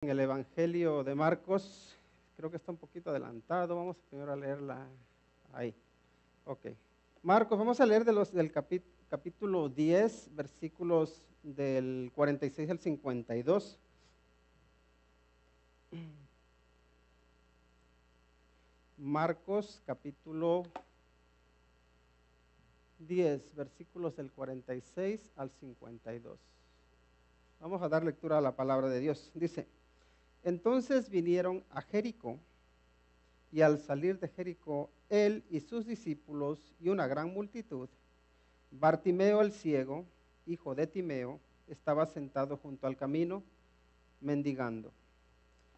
En el Evangelio de Marcos, creo que está un poquito adelantado, vamos primero a leerla ahí. Ok. Marcos, vamos a leer del capítulo 10, versículos del 46 al 52. Marcos, capítulo 10, versículos del 46 al 52. Vamos a dar lectura a la palabra de Dios. Dice: entonces vinieron a Jericó, y al salir de Jericó, él y sus discípulos y una gran multitud, Bartimeo el ciego, hijo de Timeo, estaba sentado junto al camino, mendigando.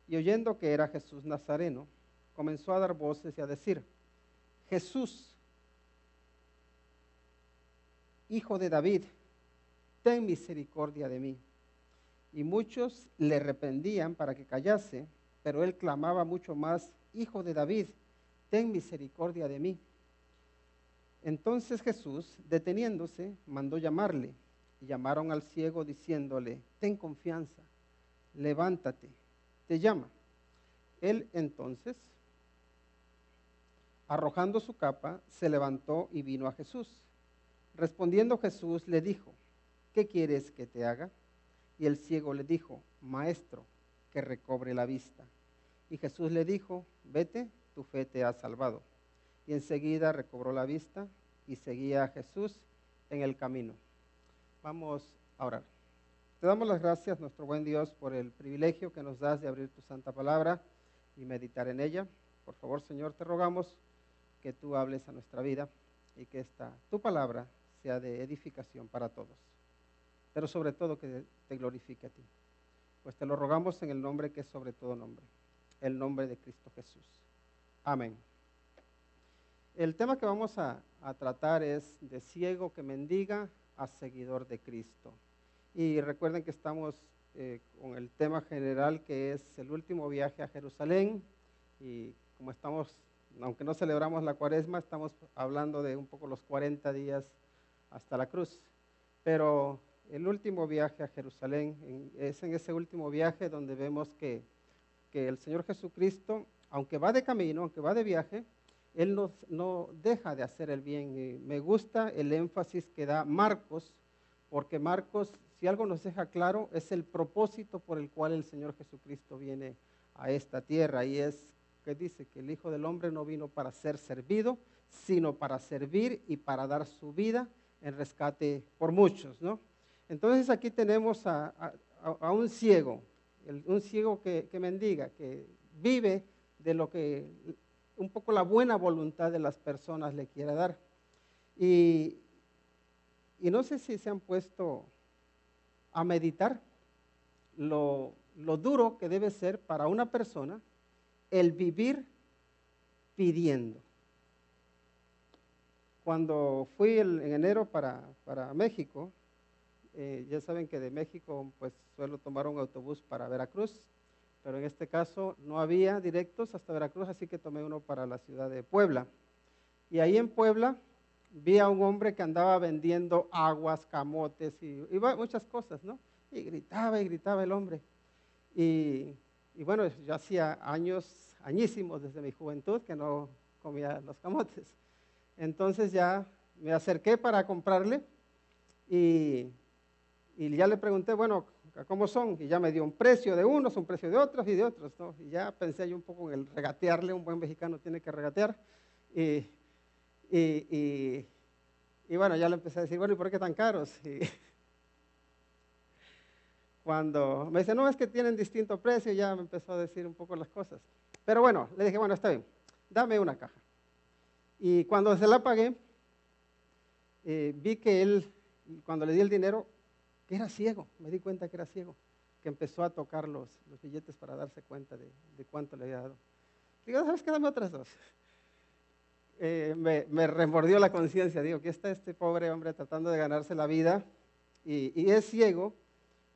Y oyendo que era Jesús Nazareno, comenzó a dar voces y a decir: Jesús, hijo de David, ten misericordia de mí. Y muchos le reprendían para que callase, pero él clamaba mucho más: Hijo de David, ten misericordia de mí. Entonces Jesús, deteniéndose, mandó llamarle, y llamaron al ciego diciéndole: ten confianza, levántate, te llama. Él entonces, arrojando su capa, se levantó y vino a Jesús. Respondiendo Jesús le dijo: ¿qué quieres que te haga? Y el ciego le dijo: Maestro, que recobre la vista. Y Jesús le dijo: vete, tu fe te ha salvado. Y enseguida recobró la vista y seguía a Jesús en el camino. Vamos a orar. Te damos las gracias, nuestro buen Dios, por el privilegio que nos das de abrir tu santa palabra y meditar en ella. Por favor, Señor, te rogamos que tú hables a nuestra vida y que tu palabra sea de edificación para todos, pero sobre todo que te glorifique a ti. Pues te lo rogamos en el nombre que es sobre todo nombre, el nombre de Cristo Jesús. Amén. El tema que vamos a tratar es de ciego que mendiga a seguidor de Cristo. Y recuerden que estamos con el tema general, que es el último viaje a Jerusalén. Y como estamos, aunque no celebramos la Cuaresma, estamos hablando de un poco los 40 días hasta la cruz. Pero el último viaje a Jerusalén, es en ese último viaje donde vemos que el Señor Jesucristo, aunque va de camino, aunque va de viaje, Él no deja de hacer el bien. Y me gusta el énfasis que da Marcos, porque Marcos, si algo nos deja claro, es el propósito por el cual el Señor Jesucristo viene a esta tierra, y es que dice que el Hijo del Hombre no vino para ser servido, sino para servir y para dar su vida en rescate por muchos, ¿no? Entonces aquí tenemos a un ciego, un ciego que mendiga, que vive de lo que un poco la buena voluntad de las personas le quiere dar. Y no sé si se han puesto a meditar lo duro que debe ser para una persona el vivir pidiendo. Cuando fui en enero para México, ya saben que de México pues suelo tomar un autobús para Veracruz, pero en este caso no había directos hasta Veracruz, así que tomé uno para la ciudad de Puebla. Y ahí en Puebla vi a un hombre que andaba vendiendo aguas, camotes y muchas cosas, ¿no? Y gritaba el hombre. Y bueno, yo hacía añísimos desde mi juventud que no comía los camotes. Entonces ya me acerqué para comprarle y ya le pregunté, bueno, ¿cómo son? Y ya me dio un precio de unos, un precio de otros y de otros, ¿no? Y ya pensé yo un poco en el regatearle, un buen mexicano tiene que regatear. Y bueno, ya le empecé a decir, bueno, ¿y por qué tan caros? Y cuando me dice, no, es que tienen distinto precio, ya me empezó a decir un poco las cosas. Pero bueno, le dije, bueno, está bien, dame una caja. Y cuando se la pagué, vi que él, cuando le di el dinero, que era ciego. Me di cuenta que era ciego, que empezó a tocar los billetes para darse cuenta de cuánto le había dado. Digo, ¿sabes qué? Dame otras dos. Me remordió la conciencia. Digo, que está este pobre hombre tratando de ganarse la vida y es ciego,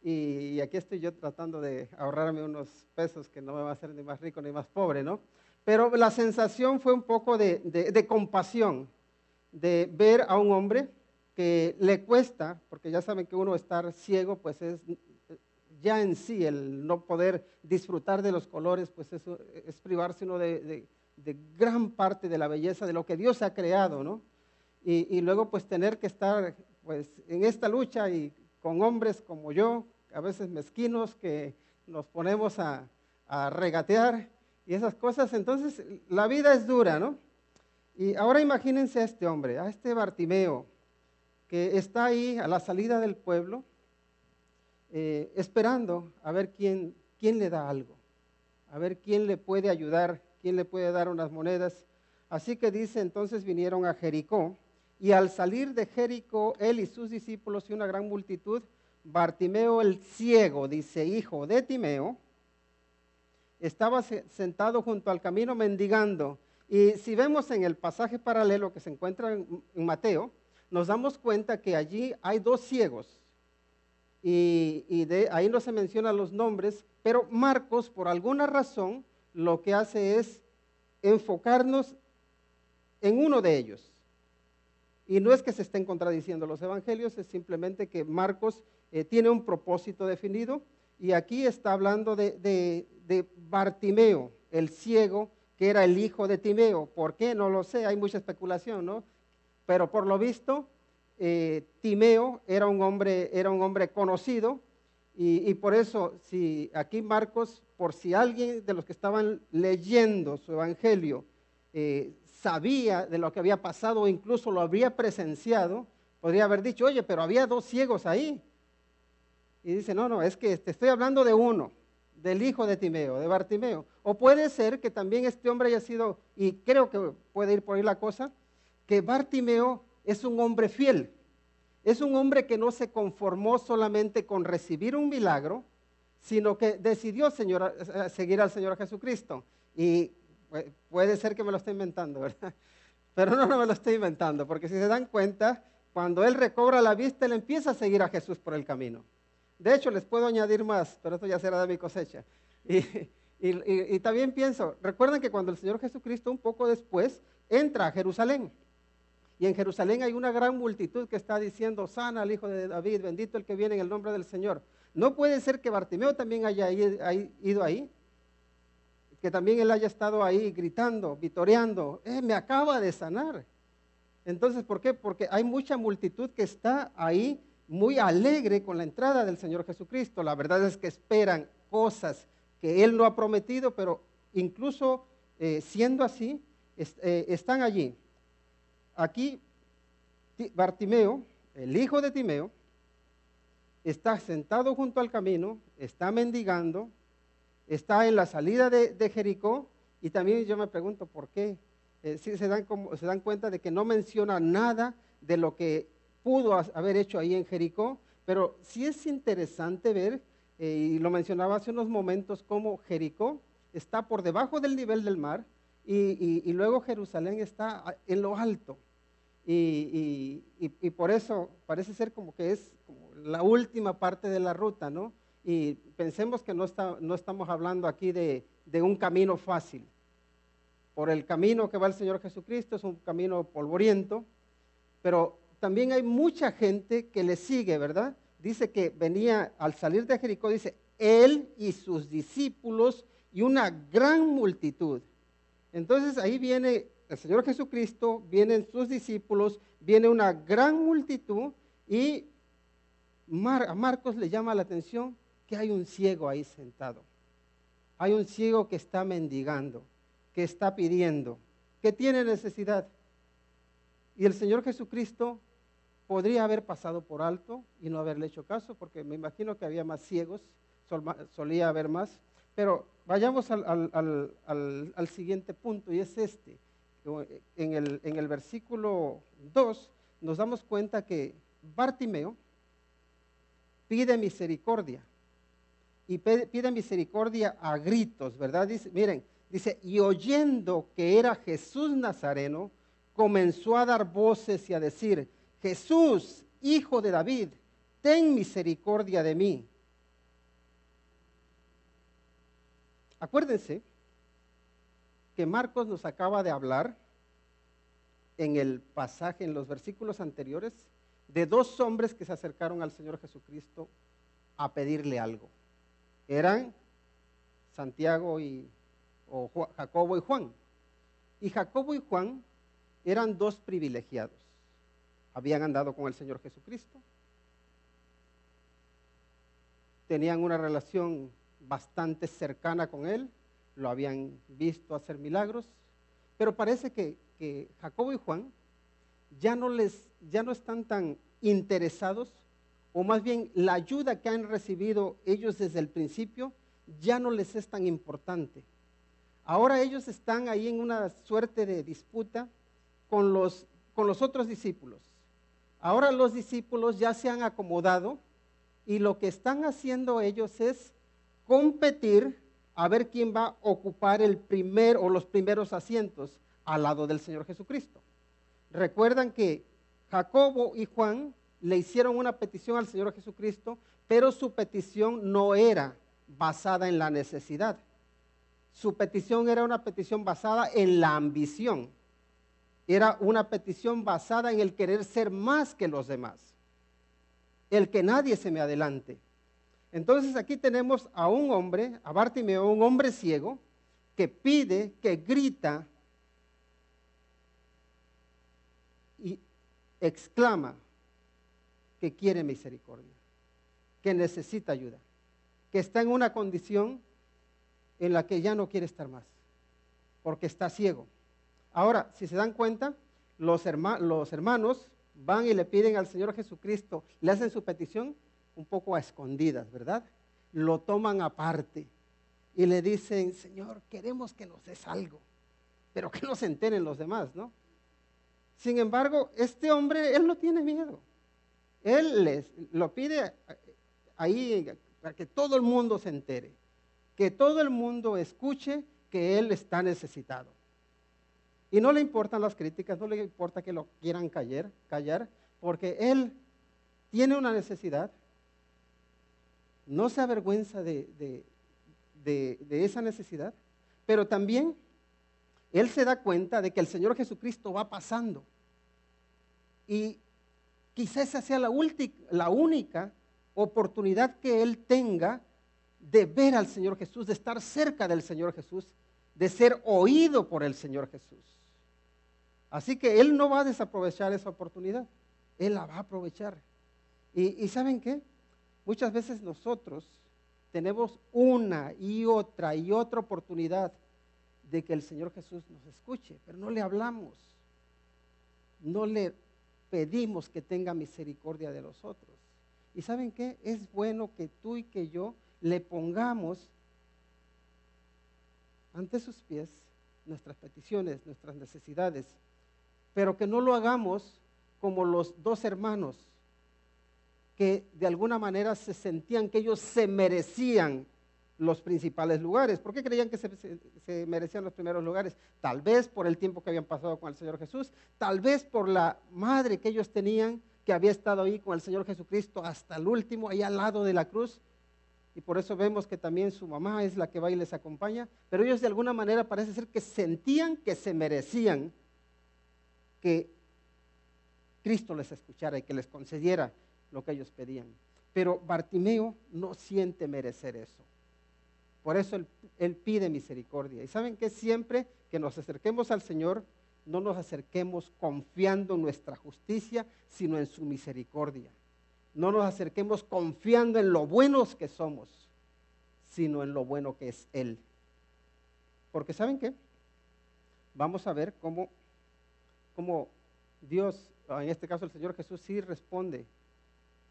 y aquí estoy yo tratando de ahorrarme unos pesos que no me va a hacer ni más rico ni más pobre, ¿no? Pero la sensación fue un poco de compasión, de ver a un hombre que le cuesta, porque ya saben que uno estar ciego pues ya en sí, el no poder disfrutar de los colores, pues eso es privarse uno de gran parte de la belleza de lo que Dios ha creado, ¿no? Y luego pues tener que estar pues en esta lucha y con hombres como yo, a veces mezquinos, que nos ponemos a regatear y esas cosas. Entonces la vida es dura, ¿no? Y ahora imagínense a este hombre, a este Bartimeo, que está ahí a la salida del pueblo, esperando a ver quién le da algo, a ver quién le puede ayudar, quién le puede dar unas monedas. Así que dice, entonces vinieron a Jericó, y al salir de Jericó, él y sus discípulos y una gran multitud, Bartimeo el ciego, dice, hijo de Timeo, estaba sentado junto al camino mendigando. Y si vemos en el pasaje paralelo que se encuentra en Mateo, nos damos cuenta que allí hay dos ciegos. Y de ahí no se mencionan los nombres, pero Marcos, por alguna razón, lo que hace es enfocarnos en uno de ellos. Y no es que se estén contradiciendo los evangelios, es simplemente que Marcos tiene un propósito definido, y aquí está hablando de Bartimeo, el ciego, que era el hijo de Timeo. ¿Por qué? No lo sé, hay mucha especulación, ¿no? Pero por lo visto, Timeo era un hombre conocido, y por eso, si aquí Marcos, por si alguien de los que estaban leyendo su evangelio sabía de lo que había pasado o incluso lo habría presenciado, podría haber dicho, oye, pero había dos ciegos ahí. Y dice, no, es que te estoy hablando de uno, del hijo de Timeo, de Bartimeo. O puede ser que también este hombre haya sido, y creo que puede ir por ahí la cosa, que Bartimeo es un hombre fiel. Es un hombre que no se conformó solamente con recibir un milagro, sino que decidió seguir al Señor Jesucristo. Y puede ser que me lo esté inventando, ¿verdad? Pero no me lo estoy inventando, porque si se dan cuenta, cuando él recobra la vista, él empieza a seguir a Jesús por el camino. De hecho, les puedo añadir más, pero esto ya será de mi cosecha. Y también pienso, recuerden que cuando el Señor Jesucristo, un poco después, entra a Jerusalén, y en Jerusalén hay una gran multitud que está diciendo, sana al Hijo de David, bendito el que viene en el nombre del Señor. ¿No puede ser que Bartimeo también haya ido ahí? Que también él haya estado ahí gritando, vitoreando, me acaba de sanar. Entonces, ¿por qué? Porque hay mucha multitud que está ahí muy alegre con la entrada del Señor Jesucristo. La verdad es que esperan cosas que Él no ha prometido, pero incluso siendo así, están allí. Aquí Bartimeo, el hijo de Timeo, está sentado junto al camino, está mendigando, está en la salida de Jericó, y también yo me pregunto por qué. Si se dan cuenta de que no menciona nada de lo que pudo haber hecho ahí en Jericó, pero sí es interesante ver, y lo mencionaba hace unos momentos, cómo Jericó está por debajo del nivel del mar, y luego Jerusalén está en lo alto. Y por eso parece ser como que es como la última parte de la ruta, ¿no? Y pensemos que no estamos hablando aquí de un camino fácil. Por el camino que va el Señor Jesucristo es un camino polvoriento, pero también hay mucha gente que le sigue, ¿verdad? Dice que venía al salir de Jericó, dice, él y sus discípulos y una gran multitud. Entonces ahí viene el Señor Jesucristo, vienen sus discípulos, viene una gran multitud, y a Marcos le llama la atención que hay un ciego ahí sentado. Hay un ciego que está mendigando, que está pidiendo, que tiene necesidad. Y el Señor Jesucristo podría haber pasado por alto y no haberle hecho caso, porque me imagino que había más ciegos, solía haber más. Pero vayamos al siguiente punto, y es este. En el versículo 2 nos damos cuenta que Bartimeo pide misericordia, y pide misericordia a gritos, ¿verdad? Dice, y oyendo que era Jesús Nazareno, comenzó a dar voces y a decir, Jesús, hijo de David, ten misericordia de mí. Acuérdense que Marcos nos acaba de hablar en el pasaje, en los versículos anteriores, de dos hombres que se acercaron al Señor Jesucristo a pedirle algo. Eran Santiago Jacobo y Juan. Y Jacobo y Juan eran dos privilegiados. Habían andado con el Señor Jesucristo. Tenían una relación bastante cercana con Él. Lo habían visto hacer milagros. Pero parece que Jacobo y Juan ya no están tan interesados, o más bien la ayuda que han recibido ellos desde el principio ya no les es tan importante. Ahora ellos están ahí en una suerte de disputa con los otros discípulos. Ahora los discípulos ya se han acomodado y lo que están haciendo ellos es competir a ver quién va a ocupar el primer o los primeros asientos al lado del Señor Jesucristo. Recuerdan que Jacobo y Juan le hicieron una petición al Señor Jesucristo, pero su petición no era basada en la necesidad. Su petición era una petición basada en la ambición. Era una petición basada en el querer ser más que los demás. El que nadie se me adelante. Entonces aquí tenemos a un hombre, a Bartimeo, un hombre ciego, que pide, que grita y exclama que quiere misericordia, que necesita ayuda, que está en una condición en la que ya no quiere estar más, porque está ciego. Ahora, si se dan cuenta, los hermanos van y le piden al Señor Jesucristo, le hacen su petición un poco a escondidas, ¿verdad? Lo toman aparte y le dicen, Señor, queremos que nos des algo, pero que no se enteren los demás, ¿no? Sin embargo, este hombre, él no tiene miedo. Él lo pide ahí para que todo el mundo se entere, que todo el mundo escuche que él está necesitado. Y no le importan las críticas, no le importa que lo quieran callar, porque él tiene una necesidad, no se avergüenza de esa necesidad, pero también él se da cuenta de que el Señor Jesucristo va pasando. Y quizás esa sea la única oportunidad que él tenga de ver al Señor Jesús, de estar cerca del Señor Jesús, de ser oído por el Señor Jesús. Así que él no va a desaprovechar esa oportunidad, él la va a aprovechar. ¿Y saben qué? Muchas veces nosotros tenemos una y otra oportunidad de que el Señor Jesús nos escuche, pero no le hablamos, no le pedimos que tenga misericordia de nosotros. ¿Y saben qué? Es bueno que tú y que yo le pongamos ante sus pies nuestras peticiones, nuestras necesidades, pero que no lo hagamos como los dos hermanos que de alguna manera se sentían que ellos se merecían los principales lugares. ¿Por qué creían que se merecían los primeros lugares? Tal vez por el tiempo que habían pasado con el Señor Jesús, tal vez por la madre que ellos tenían, que había estado ahí con el Señor Jesucristo hasta el último, ahí al lado de la cruz, y por eso vemos que también su mamá es la que va y les acompaña, pero ellos de alguna manera parece ser que sentían que se merecían que Cristo les escuchara y que les concediera lo que ellos pedían. Pero Bartimeo no siente merecer eso. Por eso él pide misericordia. Y saben que siempre que nos acerquemos al Señor, no nos acerquemos confiando en nuestra justicia, sino en su misericordia. No nos acerquemos confiando en lo buenos que somos, sino en lo bueno que es Él. Porque ¿saben qué? Vamos a ver cómo Dios, en este caso el Señor Jesús, sí responde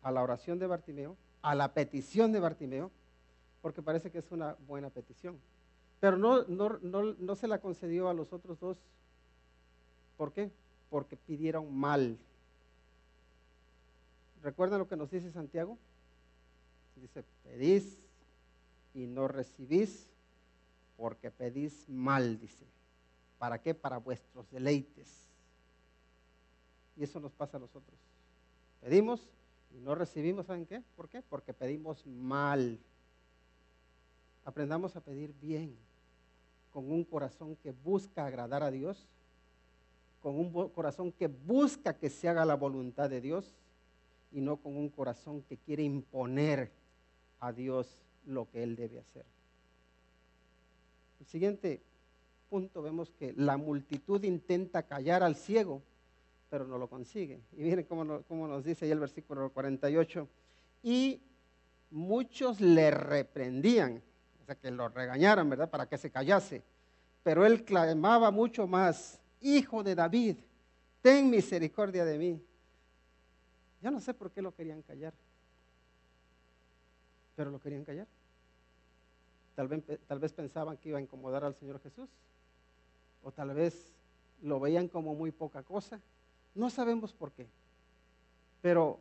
a la oración de Bartimeo, a la petición de Bartimeo, porque parece que es una buena petición. Pero no se la concedió a los otros dos. ¿Por qué? Porque pidieron mal. ¿Recuerdan lo que nos dice Santiago? Dice, pedís y no recibís porque pedís mal, dice. ¿Para qué? Para vuestros deleites. Y eso nos pasa a nosotros. Pedimos y no recibimos, ¿saben qué? ¿Por qué? Porque pedimos mal. Aprendamos a pedir bien, con un corazón que busca agradar a Dios, con un corazón que busca que se haga la voluntad de Dios, y no con un corazón que quiere imponer a Dios lo que él debe hacer. El siguiente punto vemos que la multitud intenta callar al ciego, pero no lo consigue. Y miren cómo nos dice ahí el versículo 48. Y muchos le reprendían, o sea que lo regañaran, ¿verdad? Para que se callase. Pero él clamaba mucho más: Hijo de David, ten misericordia de mí. Yo no sé por qué lo querían callar, pero lo querían callar. Tal vez pensaban que iba a incomodar al Señor Jesús, o tal vez lo veían como muy poca cosa. No sabemos por qué, pero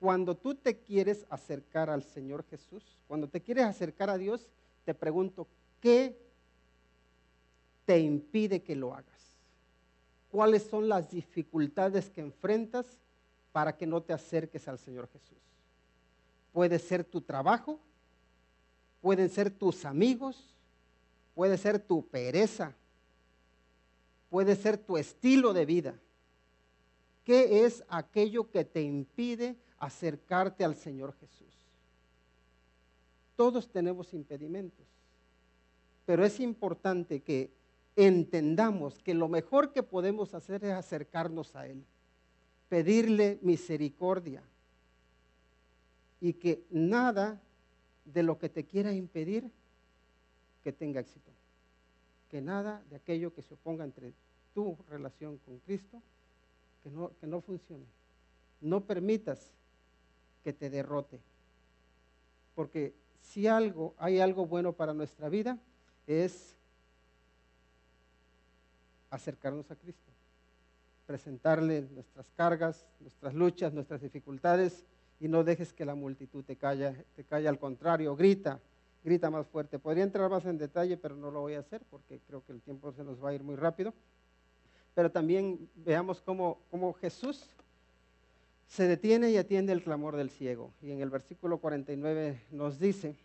cuando tú te quieres acercar al Señor Jesús, cuando te quieres acercar a Dios, te pregunto, ¿qué te impide que lo hagas? ¿Cuáles son las dificultades que enfrentas para que no te acerques al Señor Jesús? Puede ser tu trabajo, pueden ser tus amigos, puede ser tu pereza, puede ser tu estilo de vida. ¿Qué es aquello que te impide acercarte al Señor Jesús? Todos tenemos impedimentos, pero es importante que entendamos que lo mejor que podemos hacer es acercarnos a Él, pedirle misericordia, y que nada de lo que te quiera impedir que tenga éxito, que nada de aquello que se oponga entre tu relación con Cristo, que no funcione. No permitas que te derrote, porque si hay algo bueno para nuestra vida, es acercarnos a Cristo, presentarle nuestras cargas, nuestras luchas, nuestras dificultades, y no dejes que la multitud te calle, al contrario, grita más fuerte. Podría entrar más en detalle, pero no lo voy a hacer porque creo que el tiempo se nos va a ir muy rápido. Pero también veamos cómo Jesús se detiene y atiende el clamor del ciego. Y en el versículo 49 nos dice: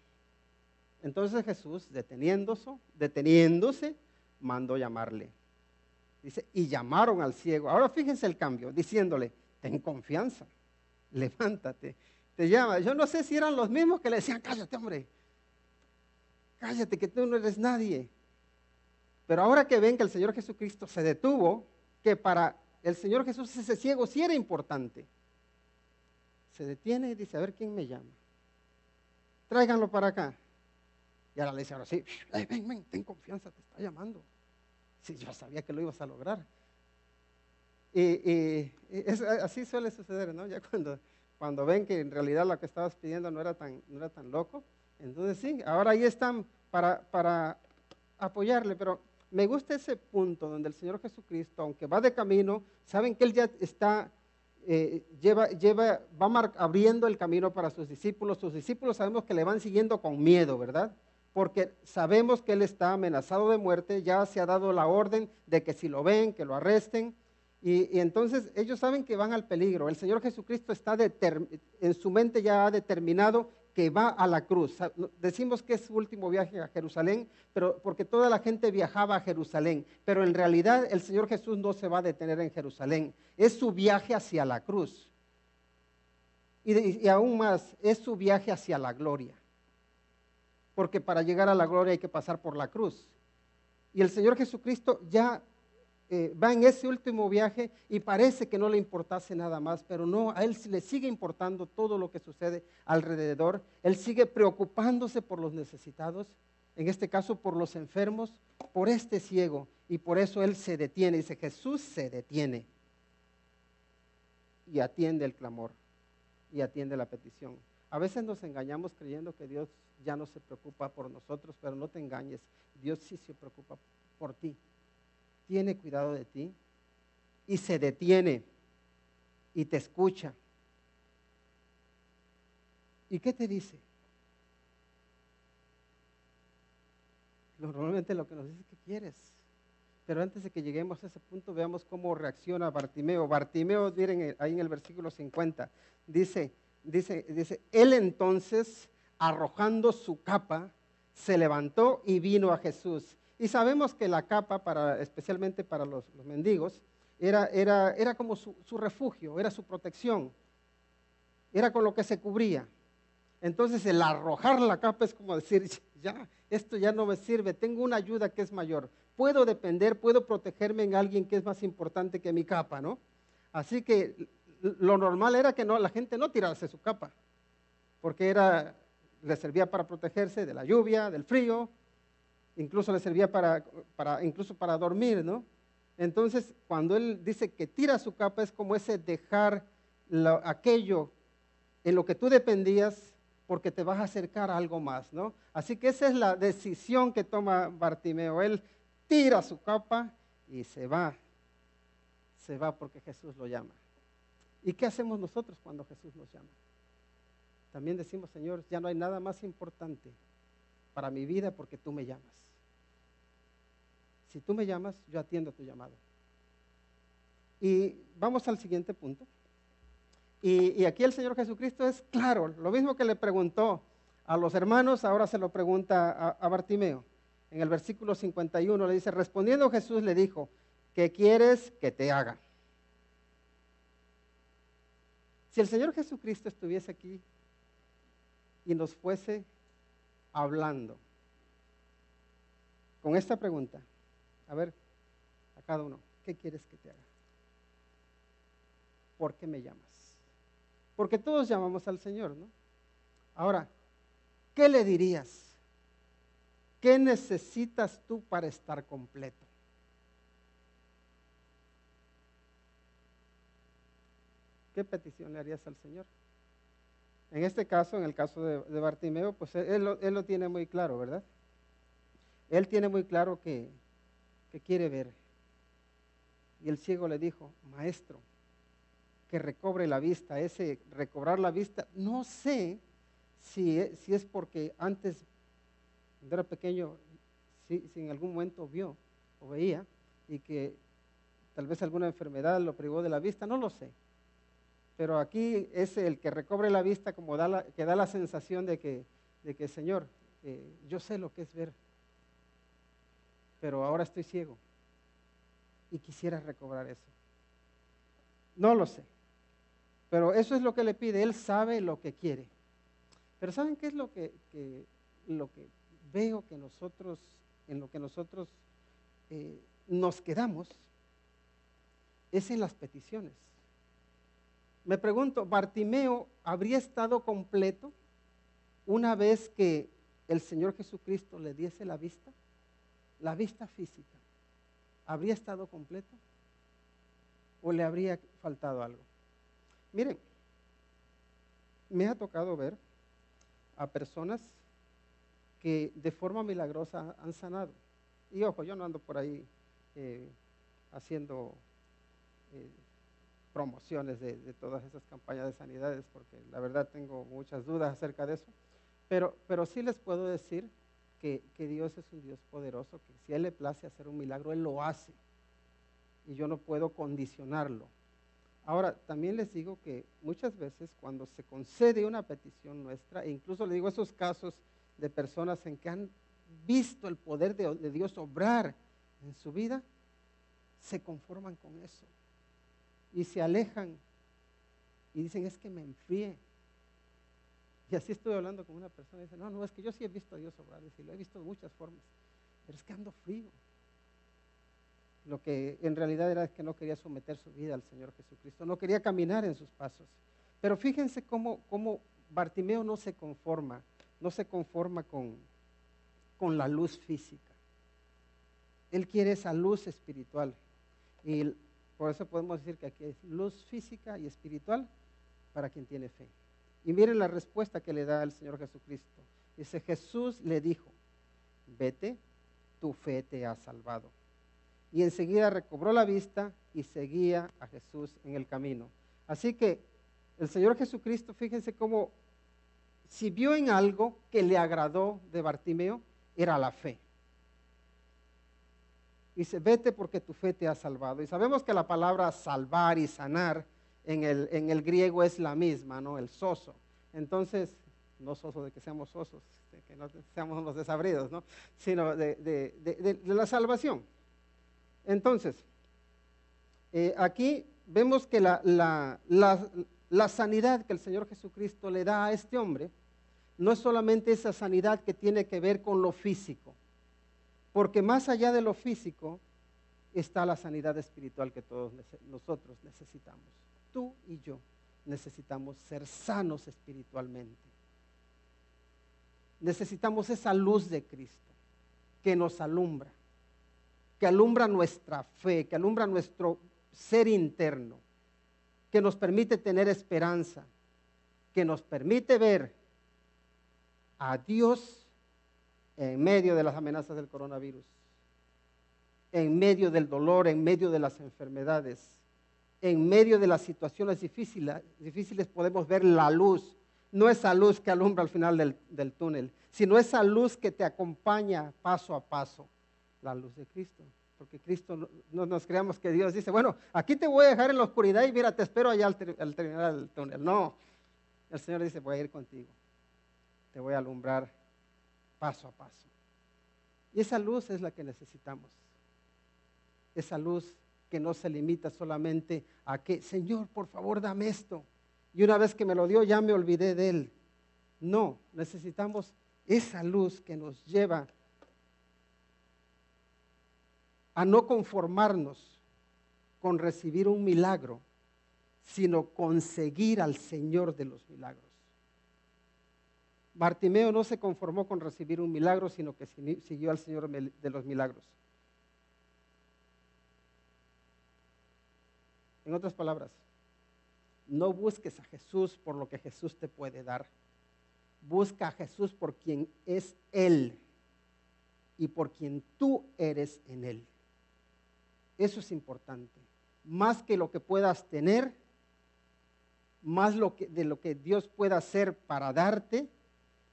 entonces Jesús, deteniéndose, mandó llamarle. Dice, y llamaron al ciego. Ahora fíjense el cambio, diciéndole: ten confianza, levántate, te llama. Yo no sé si eran los mismos que le decían: cállate, hombre, cállate, que tú no eres nadie. Pero ahora que ven que el Señor Jesucristo se detuvo, que para el Señor Jesús ese ciego sí era importante, se detiene y dice: a ver, ¿quién me llama? Tráiganlo para acá. Y ahora le dice: ahora sí, ven, ten confianza, te está llamando. Sí, yo sabía que lo ibas a lograr. Así suele suceder, ¿no? Ya cuando ven que en realidad lo que estabas pidiendo no era tan loco, entonces sí, ahora ahí están para apoyarle. Pero me gusta ese punto donde el Señor Jesucristo, aunque va de camino, saben que Él ya está, abriendo el camino para sus discípulos. Sus discípulos sabemos que le van siguiendo con miedo, ¿verdad? Porque sabemos que Él está amenazado de muerte, ya se ha dado la orden de que si lo ven, que lo arresten. Y entonces ellos saben que van al peligro. El Señor Jesucristo está en su mente ya ha determinado que va a la cruz. Decimos que es su último viaje a Jerusalén, pero porque toda la gente viajaba a Jerusalén. Pero en realidad el Señor Jesús no se va a detener en Jerusalén. Es su viaje hacia la cruz. Y aún más, es su viaje hacia la gloria. Porque para llegar a la gloria hay que pasar por la cruz. Y el Señor Jesucristo ya va en ese último viaje y parece que no le importase nada más, pero no, a Él le sigue importando todo lo que sucede alrededor. Él sigue preocupándose por los necesitados, en este caso por los enfermos, por este ciego, y por eso Él se detiene. Dice: Jesús se detiene y atiende el clamor y atiende la petición. A veces nos engañamos creyendo que Dios ya no se preocupa por nosotros, pero no te engañes, Dios sí se preocupa por ti. Tiene cuidado de ti y se detiene y te escucha. ¿Y qué te dice? Normalmente lo que nos dice es: ¿qué quieres? Pero antes de que lleguemos a ese punto, veamos cómo reacciona Bartimeo. Bartimeo, miren ahí en el versículo 50, dice, él entonces, arrojando su capa, se levantó y vino a Jesús. Y sabemos que la capa, especialmente para los mendigos, era como su refugio, era su protección, era con lo que se cubría. Entonces el arrojar la capa es como decir, ya, esto ya no me sirve, tengo una ayuda que es mayor. Puedo depender, puedo protegerme en alguien que es más importante que mi capa, ¿no? Así que lo normal era que no, la gente no tirase su capa, porque le servía para protegerse de la lluvia, del frío, incluso le servía incluso para dormir, ¿no? Entonces, cuando él dice que tira su capa, es como ese dejar aquello en lo que tú dependías, porque te vas a acercar a algo más, ¿no? Así que esa es la decisión que toma Bartimeo. Él tira su capa y se va porque Jesús lo llama. ¿Y qué hacemos nosotros cuando Jesús nos llama? También decimos, Señor, ya no hay nada más importante para mi vida porque tú me llamas. Si tú me llamas, yo atiendo tu llamado. Y vamos al siguiente punto. Y aquí el Señor Jesucristo es claro, lo mismo que le preguntó a los hermanos, ahora se lo pregunta a Bartimeo. En el versículo 51 le dice, respondiendo Jesús le dijo, ¿qué quieres que te haga? Si el Señor Jesucristo estuviese aquí y nos fuese hablando con esta pregunta, a ver, a cada uno, ¿qué quieres que te haga? ¿Por qué me llamas? Porque todos llamamos al Señor, ¿no? Ahora, ¿qué le dirías? ¿Qué necesitas tú para estar completo? ¿Qué petición le harías al Señor? En este caso, en el caso de Bartimeo, pues él lo tiene muy claro, ¿verdad? Él tiene muy claro que quiere ver. Y el ciego le dijo, maestro, que recobre la vista. Ese recobrar la vista, no sé si es porque antes, cuando era pequeño, si en algún momento vio o veía y que tal vez alguna enfermedad lo privó de la vista, no lo sé. Pero aquí es el que recobre la vista como que da la sensación de que Señor, yo sé lo que es ver, pero ahora estoy ciego y quisiera recobrar eso. No lo sé, pero eso es lo que le pide. Él sabe lo que quiere. Pero ¿saben qué es lo que veo que nosotros, en lo que nosotros nos quedamos? Es en las peticiones. Me pregunto, ¿Bartimeo habría estado completo una vez que el Señor Jesucristo le diese la vista física? ¿Habría estado completo? ¿O le habría faltado algo? Miren, me ha tocado ver a personas que de forma milagrosa han sanado. Y ojo, yo no ando por ahí haciendo promociones de todas esas campañas de sanidades, porque la verdad tengo muchas dudas acerca de eso, pero sí les puedo decir que Dios es un Dios poderoso, que si a Él le place hacer un milagro, Él lo hace, y yo no puedo condicionarlo. Ahora, también les digo que muchas veces cuando se concede una petición nuestra, e incluso le digo esos casos de personas en que han visto el poder de Dios obrar en su vida, se conforman con eso y se alejan y dicen, es que me enfrié. Y así estoy hablando con una persona y dice, no, es que yo sí he visto a Dios obrar, y lo he visto de muchas formas, pero es que ando frío. Lo que en realidad era que no quería someter su vida al Señor Jesucristo, no quería caminar en sus pasos. Pero fíjense cómo Bartimeo no se conforma con la luz física. Él quiere esa luz espiritual. Y por eso podemos decir que aquí es luz física y espiritual para quien tiene fe. Y miren la respuesta que le da el Señor Jesucristo. Dice, Jesús le dijo, vete, tu fe te ha salvado. Y enseguida recobró la vista y seguía a Jesús en el camino. Así que el Señor Jesucristo, fíjense cómo, si vio en algo que le agradó de Bartimeo, era la fe. Dice, vete porque tu fe te ha salvado. Y sabemos que la palabra salvar y sanar en el griego es la misma, ¿no? El soso. Entonces, no soso de que seamos sosos, de que no seamos los desabridos, ¿no? Sino de la salvación. Entonces, aquí vemos que la sanidad que el Señor Jesucristo le da a este hombre no es solamente esa sanidad que tiene que ver con lo físico, porque más allá de lo físico está la sanidad espiritual que todos nosotros necesitamos. Tú y yo necesitamos ser sanos espiritualmente. Necesitamos esa luz de Cristo que nos alumbra, que alumbra nuestra fe, que alumbra nuestro ser interno, que nos permite tener esperanza, que nos permite ver a Dios en medio de las amenazas del coronavirus, en medio del dolor, en medio de las enfermedades, en medio de las situaciones difíciles podemos ver la luz. No esa luz que alumbra al final del túnel, sino esa luz que te acompaña paso a paso, la luz de Cristo. Porque Cristo, no nos creamos que Dios dice, bueno, aquí te voy a dejar en la oscuridad y mira, te espero allá al terminar del túnel. No, el Señor dice, voy a ir contigo, te voy a alumbrar paso a paso. Y esa luz es la que necesitamos. Esa luz que no se limita solamente a que, Señor, por favor, dame esto. Y una vez que me lo dio, ya me olvidé de Él. No, necesitamos esa luz que nos lleva a no conformarnos con recibir un milagro, sino conseguir al Señor de los milagros. Bartimeo no se conformó con recibir un milagro, sino que siguió al Señor de los milagros. En otras palabras, no busques a Jesús por lo que Jesús te puede dar. Busca a Jesús por quien es Él y por quien tú eres en Él. Eso es importante. Más que lo que puedas tener, más de lo que Dios pueda hacer para darte,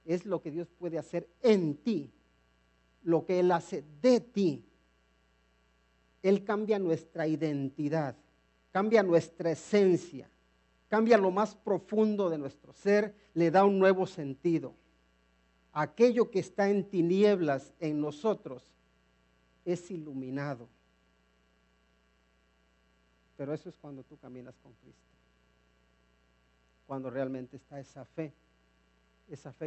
es lo que Dios puede hacer en ti, lo que Él hace de ti. Él cambia nuestra identidad, cambia nuestra esencia, cambia lo más profundo de nuestro ser, le da un nuevo sentido. Aquello que está en tinieblas en nosotros es iluminado. Pero eso es cuando tú caminas con Cristo, cuando realmente está esa fe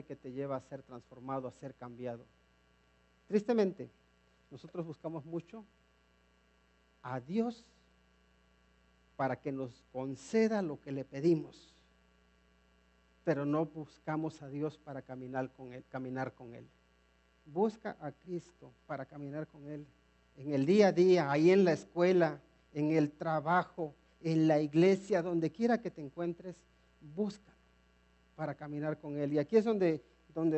que te lleva a ser transformado, a ser cambiado. Tristemente, nosotros buscamos mucho a Dios para que nos conceda lo que le pedimos, pero no buscamos a Dios para caminar con Él. Busca a Cristo para caminar con Él en el día a día, ahí en la escuela, en el trabajo, en la iglesia, donde quiera que te encuentres, búscalo para caminar con Él. Y aquí es donde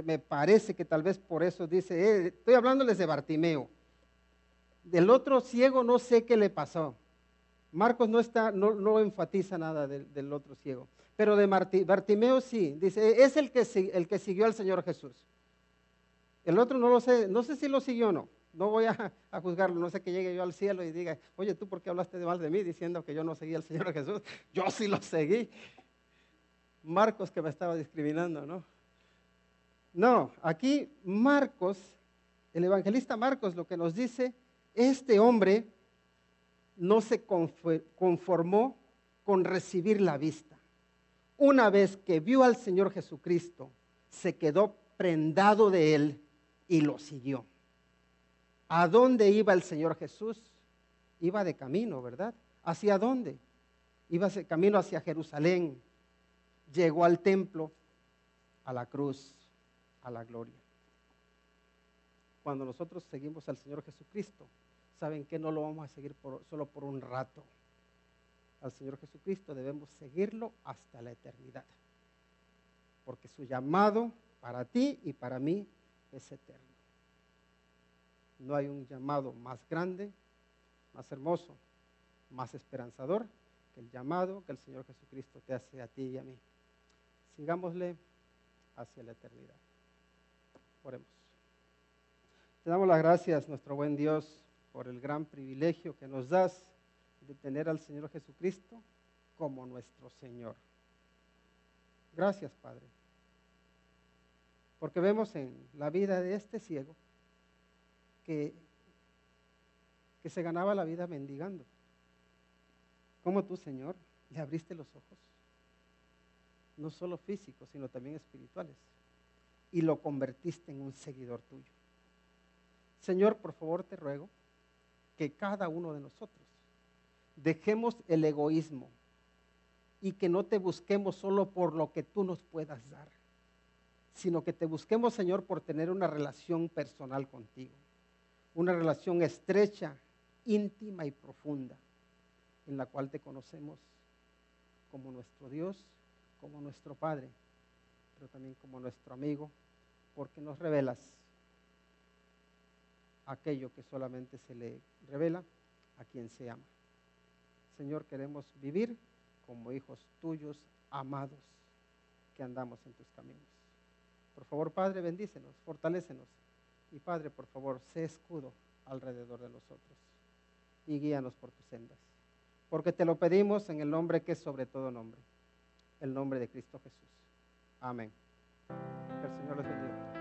me parece que tal vez por eso dice, estoy hablándoles de Bartimeo. Del otro ciego no sé qué le pasó. Marcos no enfatiza nada del otro ciego. Pero de Bartimeo sí, dice, es el que siguió al Señor Jesús. El otro no lo sé, no sé si lo siguió o no. No voy a juzgarlo, no sé que llegue yo al cielo y diga, oye, ¿tú por qué hablaste de mal de mí diciendo que yo no seguía al Señor Jesús? Yo sí lo seguí. Marcos que me estaba discriminando, ¿no? No, aquí Marcos, el evangelista Marcos lo que nos dice, este hombre no se conformó con recibir la vista. Una vez que vio al Señor Jesucristo, se quedó prendado de Él y lo siguió. ¿A dónde iba el Señor Jesús? Iba de camino, ¿verdad? ¿Hacia dónde? Iba de camino hacia Jerusalén. Llegó al templo, a la cruz, a la gloria. Cuando nosotros seguimos al Señor Jesucristo, ¿saben que no lo vamos a seguir solo por un rato? Al Señor Jesucristo debemos seguirlo hasta la eternidad, porque su llamado para ti y para mí es eterno. No hay un llamado más grande, más hermoso, más esperanzador que el llamado que el Señor Jesucristo te hace a ti y a mí. Sigámosle hacia la eternidad. Oremos. Te damos las gracias, nuestro buen Dios, por el gran privilegio que nos das de tener al Señor Jesucristo como nuestro Señor. Gracias, Padre, porque vemos en la vida de este ciego que se ganaba la vida mendigando. Como tú, Señor, le abriste los ojos, no solo físicos, sino también espirituales. y lo convertiste en un seguidor tuyo. Señor, por favor te ruego que cada uno de nosotros dejemos el egoísmo y que no te busquemos solo por lo que tú nos puedas dar, sino que te busquemos, Señor, por tener una relación personal contigo, una relación estrecha, íntima y profunda, en la cual te conocemos como nuestro Dios, como nuestro Padre, pero también como nuestro amigo, porque nos revelas aquello que solamente se le revela a quien se ama. Señor, queremos vivir como hijos tuyos, amados, que andamos en tus caminos. Por favor, Padre, bendícenos, fortalécenos. Y Padre, por favor, sé escudo alrededor de nosotros y guíanos por tus sendas. Porque te lo pedimos en el nombre que es sobre todo nombre, el nombre de Cristo Jesús. Amén. Que el Señor les bendiga.